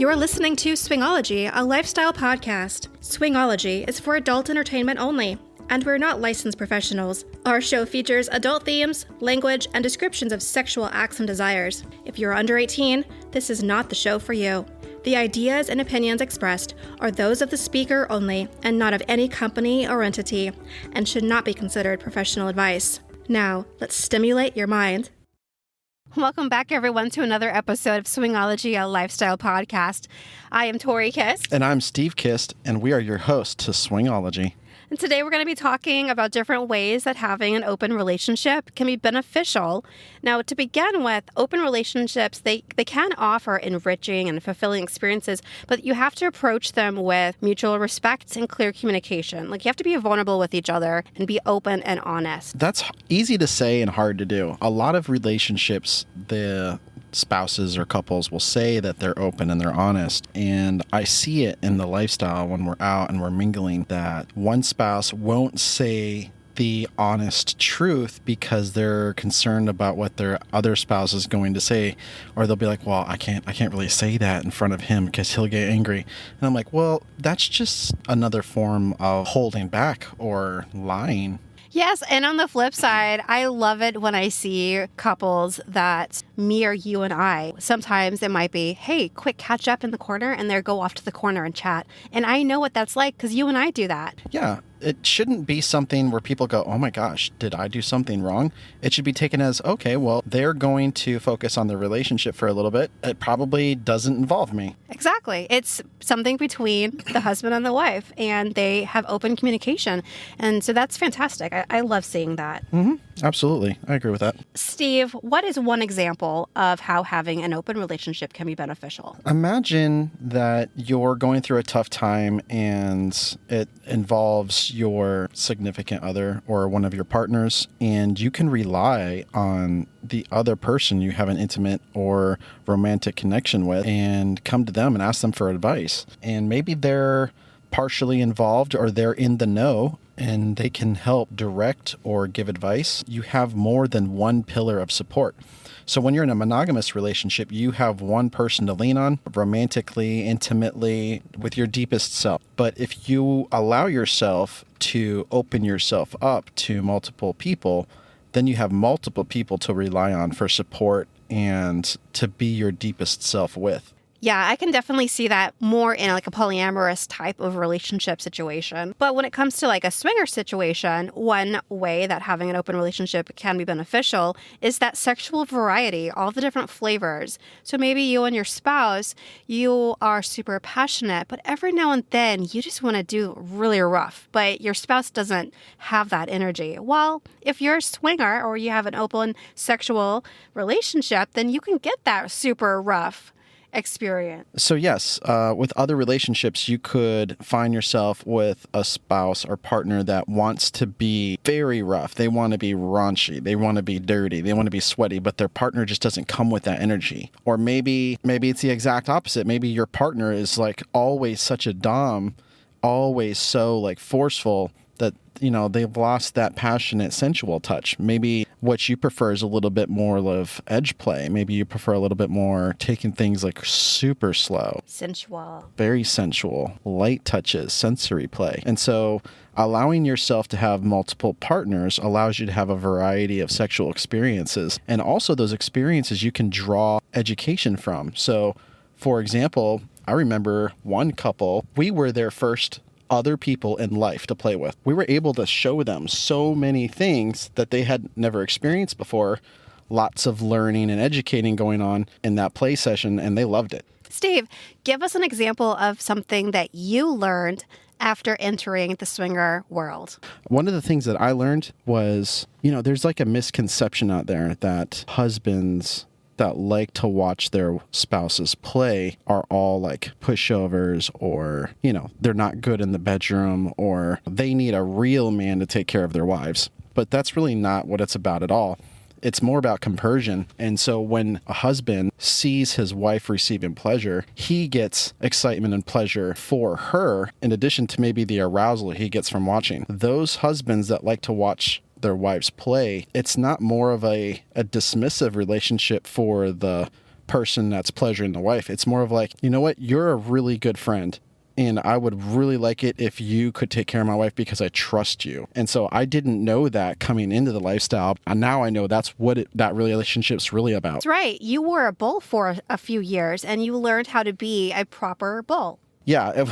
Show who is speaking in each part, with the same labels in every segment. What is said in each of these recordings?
Speaker 1: You're listening to Swingology, a lifestyle podcast. Swingology is for adult entertainment only, and we're not licensed professionals. Our show features adult themes, language, and descriptions of sexual acts and desires. If you're under 18, this is not the show for you. The ideas and opinions expressed are those of the speaker only and not of any company or entity, and should not be considered professional advice. Now, let's stimulate your mind. Welcome back, everyone, to another episode of Swingology, a lifestyle podcast. I am Tori Kist.
Speaker 2: And I'm Steve Kist, and we are your hosts to Swingology.
Speaker 1: And today we're going to be talking about different ways that having an open relationship can be beneficial. Now, to begin with, open relationships, they can offer enriching and fulfilling experiences, but you have to approach them with mutual respect and clear communication. Like, you have to be vulnerable with each other and be open and honest.
Speaker 2: That's easy to say and hard to do. A lot of relationships, the spouses or couples will say that they're open and they're honest. And I see it in the lifestyle when we're out and we're mingling that one spouse won't say the honest truth because they're concerned about what their other spouse is going to say, or they'll be like, well, I can't really say that in front of him because he'll get angry. And I'm like, well, that's just another form of holding back or lying.
Speaker 1: Yes, and on the flip side, I love it when I see couples that me or you and I, sometimes it might be, hey, quick catch up in the corner, and they go off to the corner and chat. And I know what that's like because you and I do that.
Speaker 2: Yeah. It shouldn't be something where people go, oh my gosh, did I do something wrong? It should be taken as, okay, well, they're going to focus on their relationship for a little bit. It probably doesn't involve me.
Speaker 1: Exactly. It's something between the husband and the wife, and they have open communication. And so that's fantastic. I love seeing that.
Speaker 2: Mm-hmm. Absolutely. I agree with that.
Speaker 1: Steve, what is one example of how having an open relationship can be beneficial?
Speaker 2: Imagine that you're going through a tough time and it involves your significant other or one of your partners, and you can rely on the other person you have an intimate or romantic connection with and come to them and ask them for advice. And maybe they're partially involved or they're in the know and they can help direct or give advice. You have more than one pillar of support. So when you're in a monogamous relationship, you have one person to lean on romantically, intimately, with your deepest self. But if you allow yourself to open yourself up to multiple people, then you have multiple people to rely on for support and to be your deepest self with.
Speaker 1: Yeah, I can definitely see that more in like a polyamorous type of relationship situation. But when it comes to like a swinger situation, one way that having an open relationship can be beneficial is that sexual variety, all the different flavors. So maybe you and your spouse, you are super passionate, but every now and then you just want to do really rough, but your spouse doesn't have that energy. Well, if you're a swinger or you have an open sexual relationship, then you can get that super rough experience.
Speaker 2: So yes, with other relationships, you could find yourself with a spouse or partner that wants to be very rough. They want to be raunchy. They want to be dirty. They want to be sweaty, but their partner just doesn't come with that energy. Or maybe it's the exact opposite. Maybe your partner is like always such a dom, always so like forceful that, you know, they've lost that passionate, sensual touch. Maybe what you prefer is a little bit more of edge play. Maybe you prefer a little bit more taking things like super slow.
Speaker 1: Sensual.
Speaker 2: Very sensual. Light touches, sensory play. And so allowing yourself to have multiple partners allows you to have a variety of sexual experiences. And also those experiences you can draw education from. So, for example, I remember one couple, we were their first other people in life to play with. We were able to show them so many things that they had never experienced before. Lots of learning and educating going on in that play session, and they loved it.
Speaker 1: Steve, give us an example of something that you learned after entering the swinger world.
Speaker 2: One of the things that I learned was, there's like a misconception out there that husbands that like to watch their spouses play are all like pushovers, or, they're not good in the bedroom, or they need a real man to take care of their wives. But that's really not what it's about at all. It's more about compersion. And so when a husband sees his wife receiving pleasure, he gets excitement and pleasure for her, in addition to maybe the arousal he gets from watching. Those husbands that like to watch their wives play, it's not more of a dismissive relationship for the person that's pleasuring the wife. It's more of like, you know what? You're a really good friend. And I would really like it if you could take care of my wife because I trust you. And so I didn't know that coming into the lifestyle. And now I know that's what that relationship's really about.
Speaker 1: That's right. You were a bull for a few years and you learned how to be a proper bull.
Speaker 2: Yeah.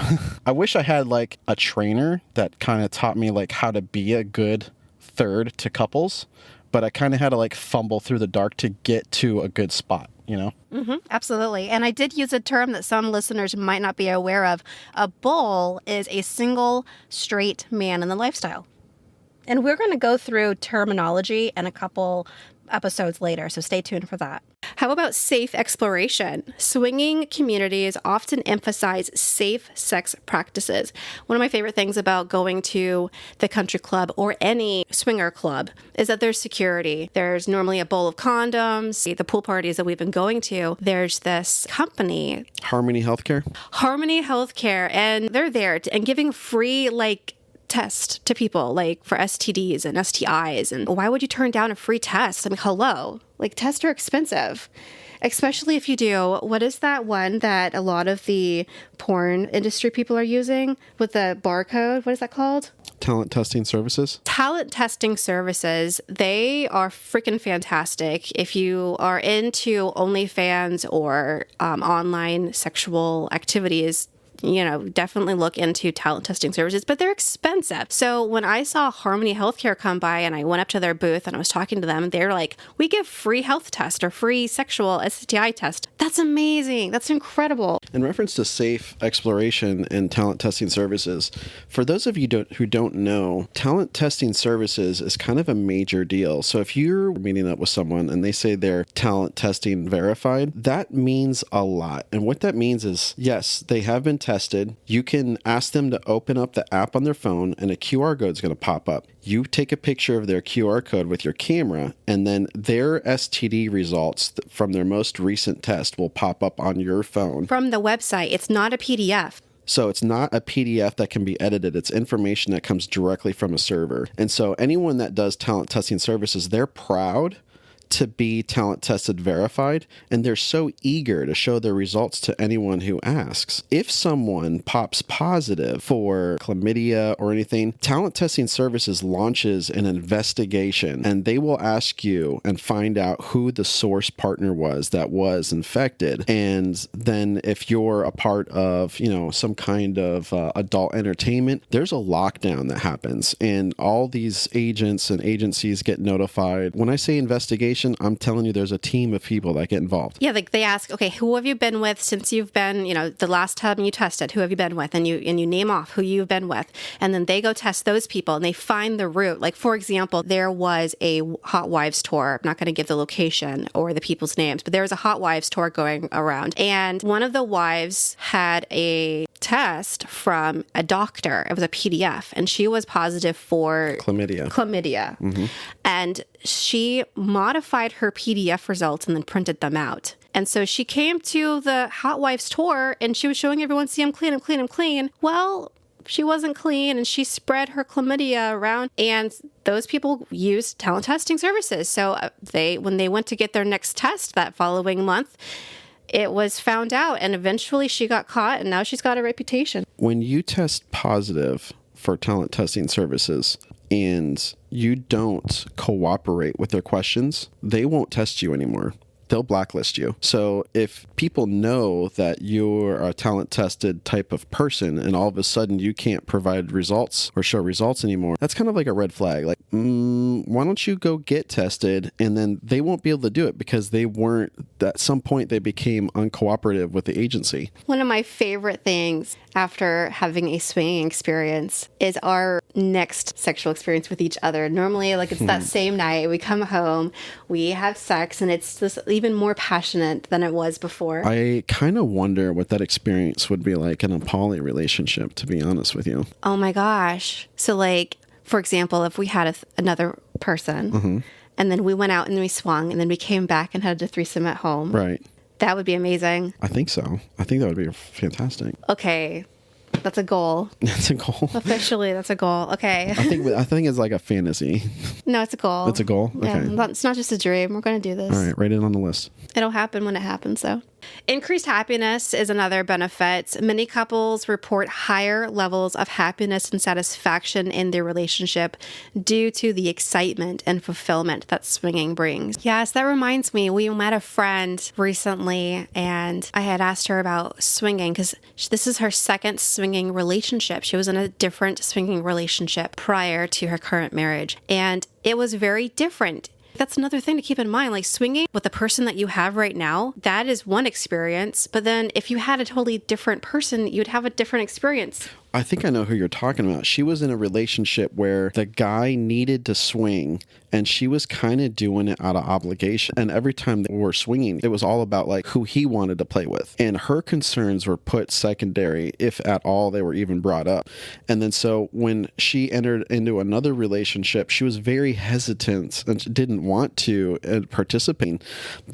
Speaker 2: I wish I had like a trainer that kind of taught me like how to be a good third to couples. But I kind of had to like fumble through the dark to get to a good spot, you know?
Speaker 1: Mm-hmm, absolutely. And I did use a term that some listeners might not be aware of. A bull is a single straight man in the lifestyle. And we're going to go through terminology in a couple episodes later, so stay tuned for that. How about safe exploration? Swinging communities often emphasize safe sex practices. One of my favorite things about going to the country club or any swinger club is that there's security. There's normally a bowl of condoms. The pool parties that we've been going to, there's this company.
Speaker 2: Harmony Healthcare,
Speaker 1: and they're there and giving free, test to people like for STDs and STIs. And why would you turn down a free test? I mean, hello, tests are expensive, especially if you do, what is that one that a lot of the porn industry people are using with the barcode? What is that called?
Speaker 2: Talent testing services.
Speaker 1: Talent testing services. They are freaking fantastic. If you are into OnlyFans or online sexual activities, definitely look into talent testing services, but they're expensive. So when I saw Harmony Healthcare come by and I went up to their booth and I was talking to them, they're like, we give free health test or free sexual STI test. That's amazing. That's incredible.
Speaker 2: In reference to safe exploration and talent testing services, for those of you who don't know, talent testing services is kind of a major deal. So if you're meeting up with someone and they say they're talent testing verified, that means a lot. And what that means is, yes, they have been tested. You can ask them to open up the app on their phone and a QR code is going to pop up. You take a picture of their QR code with your camera, and then their STD results from their most recent test will pop up on your phone.
Speaker 1: From the website. It's not a PDF.
Speaker 2: So it's not a PDF that can be edited. It's information that comes directly from a server. And so anyone that does talent testing services, they're proud to be talent tested verified, and they're so eager to show their results to anyone who asks. If someone pops positive for chlamydia or anything, talent testing services launches an investigation, and they will ask you and find out who the source partner was that was infected. And then if you're a part of, some kind of adult entertainment, there's a lockdown that happens, and all these agents and agencies get notified. When I say investigation, I'm telling you, there's a team of people that get involved.
Speaker 1: Yeah, they ask, okay, who have you been with since you've been, the last time you tested, who have you been with? And you name off who you've been with. And then they go test those people and they find the route. Like, for example, there was a Hot Wives tour. I'm not going to give the location or the people's names, but there was a Hot Wives tour going around. And one of the wives had a test from a doctor. It was a PDF, and she was positive for
Speaker 2: chlamydia.
Speaker 1: Mm-hmm. And she modified her PDF results and then printed them out. And so she came to the Hot Wives tour and she was showing everyone, see, I'm clean, I'm clean, I'm clean. Well, she wasn't clean and she spread her chlamydia around, and those people used talent testing services. So when they went to get their next test that following month, it was found out, and eventually she got caught, and now she's got a reputation.
Speaker 2: When you test positive for talent testing services and you don't cooperate with their questions, they won't test you anymore. They'll blacklist you. So if people know that you're a talent tested type of person and all of a sudden you can't provide results or show results anymore, that's kind of like a red flag. Like, why don't you go get tested? And then they won't be able to do it because they weren't, at some point they became uncooperative with the agency.
Speaker 1: One of my favorite things after having a swinging experience is our next sexual experience with each other. Normally, it's that same night, we come home, we have sex, and it's just even more passionate than it was before.
Speaker 2: I kind of wonder what that experience would be like in a poly relationship, to be honest with you.
Speaker 1: Oh my gosh. So for example, if we had another person and then we went out and we swung and then we came back and had a threesome at home.
Speaker 2: Right.
Speaker 1: That would be amazing.
Speaker 2: I think so. I think that would be fantastic.
Speaker 1: Okay. That's a goal.
Speaker 2: That's a goal.
Speaker 1: Officially, that's a goal. Okay.
Speaker 2: I think it's like a fantasy.
Speaker 1: No, it's a goal.
Speaker 2: It's a goal? Okay.
Speaker 1: Yeah, it's not just a dream. We're going to do this.
Speaker 2: All right, write it on the list.
Speaker 1: It'll happen when it happens, though. Increased happiness is another benefit. Many couples report higher levels of happiness and satisfaction in their relationship due to the excitement and fulfillment that swinging brings. Yes, that reminds me. We met a friend recently, and I had asked her about swinging because this is her second swinging relationship. She was in a different swinging relationship prior to her current marriage, and it was very different. That's another thing to keep in mind, like swinging with the person that you have right now, that is one experience. But then if you had a totally different person, you'd have a different experience.
Speaker 2: I think I know who you're talking about. She was in a relationship where the guy needed to swing and she was kind of doing it out of obligation. And every time they were swinging, it was all about like who he wanted to play with. And her concerns were put secondary, if at all they were even brought up. And then so when she entered into another relationship, she was very hesitant and didn't want to participate.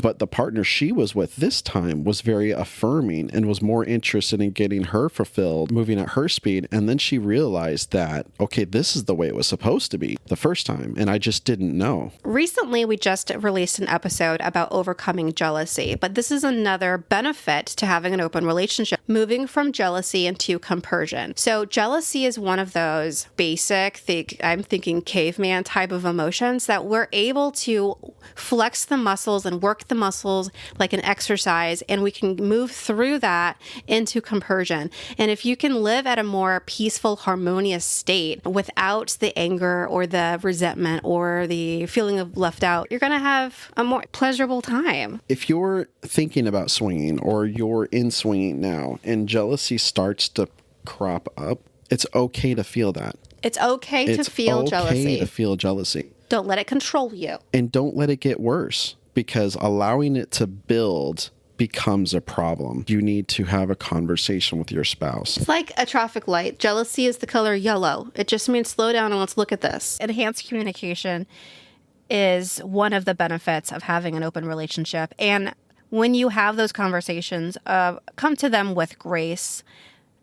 Speaker 2: But the partner she was with this time was very affirming and was more interested in getting her fulfilled, moving at her speed. And then she realized that, okay, this is the way it was supposed to be the first time. And I just didn't know.
Speaker 1: Recently, we just released an episode about overcoming jealousy, but this is another benefit to having an open relationship, moving from jealousy into compersion. So jealousy is one of those basic, I'm thinking caveman type of emotions that we're able to flex the muscles and work the muscles like an exercise, and we can move through that into compersion. And if you can live at a more peaceful, harmonious state without the anger or the resentment or the feeling of left out, you're going to have a more pleasurable time.
Speaker 2: If you're thinking about swinging or you're in swinging now and jealousy starts to crop up, it's okay to feel that.
Speaker 1: It's okay to feel jealousy.
Speaker 2: It's okay to feel jealousy.
Speaker 1: Don't let it control you.
Speaker 2: And don't let it get worse, because allowing it to build becomes a problem. You need to have a conversation with your spouse.
Speaker 1: It's like a traffic light. Jealousy is the color yellow. It just means slow down and let's look at this. Enhanced communication is one of the benefits of having an open relationship. And when you have those conversations, come to them with grace.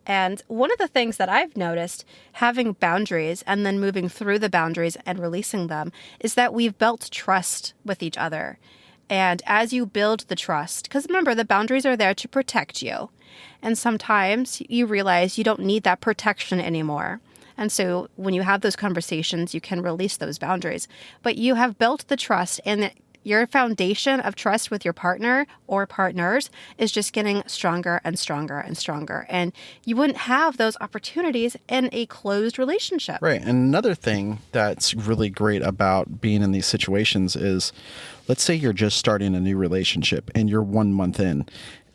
Speaker 1: And one of the things that I've noticed, having boundaries and then moving through the boundaries and releasing them, is that we've built trust with each other. And as you build the trust, because remember, the boundaries are there to protect you. And sometimes you realize you don't need that protection anymore. And so when you have those conversations, you can release those boundaries. But you have built the trust, and your foundation of trust with your partner or partners is just getting stronger and stronger and stronger. And you wouldn't have those opportunities in a closed relationship.
Speaker 2: Right. And another thing that's really great about being in these situations is, let's say you're just starting a new relationship and you're 1 month in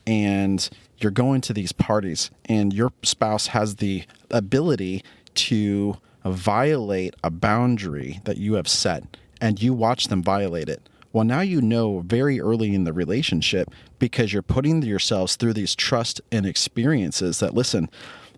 Speaker 2: and you're going to these parties and your spouse has the ability to violate a boundary that you have set and you watch them violate it. Well, now you know very early in the relationship, because you're putting yourselves through these trust and experiences, that, listen,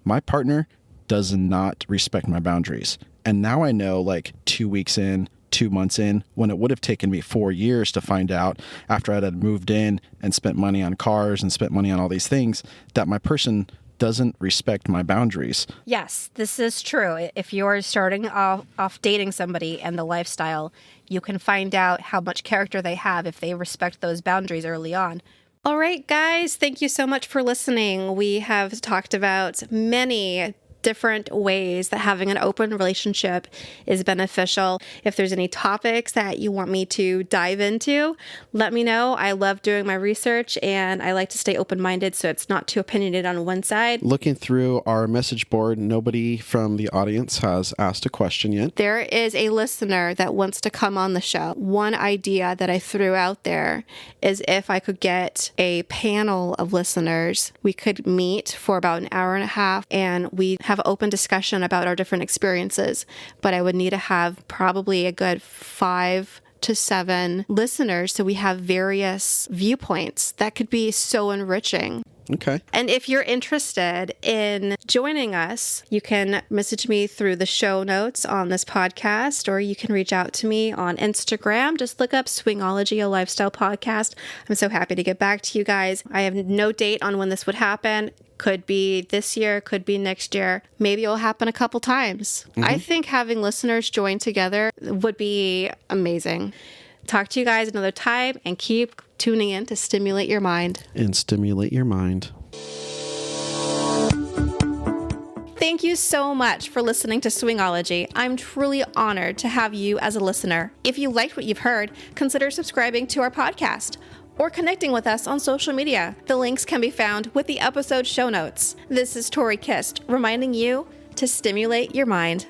Speaker 2: my partner does not respect my boundaries. And now I know, like 2 weeks in, 2 months in, when it would have taken me 4 years to find out after I had moved in and spent money on cars and spent money on all these things, that my person doesn't respect my boundaries.
Speaker 1: Yes, this is true. If you're starting off dating somebody and the lifestyle, you can find out how much character they have if they respect those boundaries early on. All right, guys, thank you so much for listening. We have talked about many different ways that having an open relationship is beneficial. If there's any topics that you want me to dive into, let me know. I love doing my research and I like to stay open-minded so it's not too opinionated on one side.
Speaker 2: Looking through our message board, nobody from the audience has asked a question yet.
Speaker 1: There is a listener that wants to come on the show. One idea that I threw out there is if I could get a panel of listeners, we could meet for about an hour and a half and we have open discussion about our different experiences, but I would need to have probably a good 5 to 7 listeners so we have various viewpoints. That could be so enriching.
Speaker 2: Okay.
Speaker 1: And if you're interested in joining us, you can message me through the show notes on this podcast, or you can reach out to me on Instagram. Just look up Swingology, a lifestyle podcast. I'm so happy to get back to you guys. I have no date on when this would happen. Could be this year, could be next year. Maybe it'll happen a couple times. I think having listeners join together would be amazing. Talk to you guys another time, and keep tuning in to stimulate your mind.
Speaker 3: And stimulate your mind.
Speaker 1: Thank you so much for listening to Swingology. I'm truly honored to have you as a listener. If you liked what you've heard, consider subscribing to our podcast or connecting with us on social media. The links can be found with the episode show notes. This is Tori Kist, reminding you to stimulate your mind.